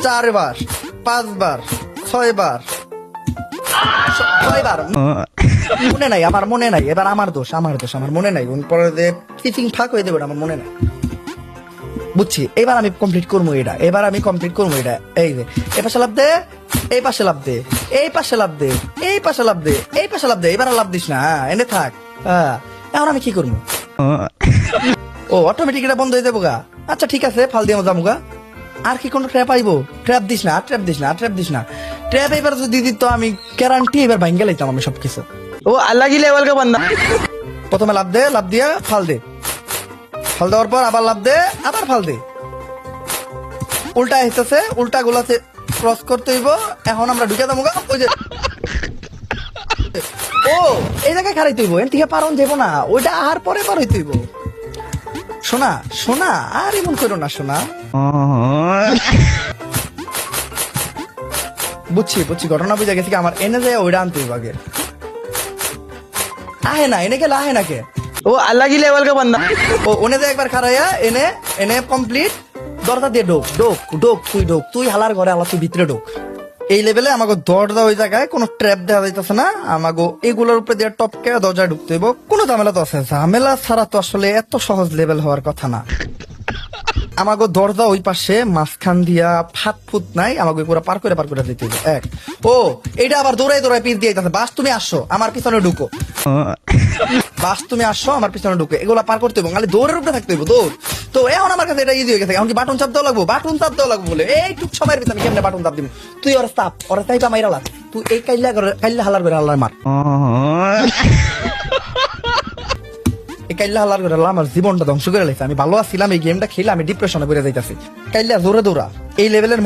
4 বার 5 বার 6 বার 6 বার মনে নাই, আমার মনে নাই। এবার আমার দোষ, আমার মনে নাই। পরে যে টিচিং ফাঁক হয়ে দেবে আমার মনে নাই। বুঝছি, এবার আমি কমপ্লিট করবো এটা। এই যে এই পাশে লাভ দে, এই পাশে লাভ দে, এই পাশে লাভ দে, এই পাশে লাভ দে, এই পাশে লাভ দে। এবার আর লাভ দিস না, এনে থাক। এখন আমি কি করবো? ও অটোমেটিক এটা বন্ধ হয়ে যাবো গা। আচ্ছা ঠিক আছে, ফাল দিয়ে যাবো গা। আর কি কোনো ট্র্যাপ আইবো? ট্র্যাপ দিস না, ট্র্যাপ এবার যদি দিত আমি গ্যারান্টি এবার ভাঙ্গে লাইতাম আমি সবকিছু। वो अलग ही लेवल का बंदा। প্রথমে লাভ দে, লাভ দিয়া ফাল দে, ফাল দেওয়ার পর আবার লাভ দে, আবার ফাল দে। উল্টা আসতেছে, উল্টা গুলাতে ক্রস করতে হইব। এখন আমরা ঢুকে দেবো গা। ওই যে ও এই জায়গায় খারাইতে হইব, এর থেকে পারন যাবো না, ওইটা আর পরে পার হইতে হইব। শোনা আর এমন করো না শোনা। বুঝছি ঘটনা বুঝে গেছি। আমার এনে যায় ওইটা আনতে হইব আগে। আহে না, এনে গেলে আহে না কে? वो अलग ही लेवल का बंदा। ও ওনে যে একবার খারাইয়া এনে কমপ্লিট। দরজা দিয়ে তুই হালার ঘরে আলা, তুই ভিতরে ঢোক। এই লেভেলে আমাকে দরজা ওই জায়গায় কোনো ট্র্যাপ দেওয়া যাইতেছে না। আমাকে এগুলোর উপরে দিয়ে টপকে দরজায় ঢুকতে হইব। কোনো ঝামেলা তো আছে, ঝামেলা ছাড়া তো আসলে এত সহজ লেভেল হওয়ার কথা না। আমাকে দরজা ওই পাশে মাঝখান দিয়া ফুট নাই, আমাকে পুরো পার করে দিতে হইব। এক ও এইটা আবার দৌড়াই পিস দিয়ে যাচ্ছে। বাস তুমি আসো আমার পিছনে ঢুকো, এগুলা পার করতে হইব। নাহলে দৌড়ের উপরে থাকতে হইব, দৌড়। তো এখন আমার কাছে এটা ইজি হয়ে গেছে। এখন কি বাটন চাপ দেওয়া লাগবো বলে এইটুক সময়ের ভিতরে আমি কেমনে বাটন চাপ দিব? তুই ওরা চাইপা মাইরা লাগ। তুই এই কাইল্লা হালার করে আল্লাহ মার। এই কাইল্লা হালার করে আল্লাহ আমার জীবনটা ধ্বংস করে লাইছে। আমি ভালো আছিলাম, এই গেমটা খেলে আমি ডিপ্রেশনে পড়ে যাইতাছি। কাইল্লা জোরে দৌড়া এই লেভেলের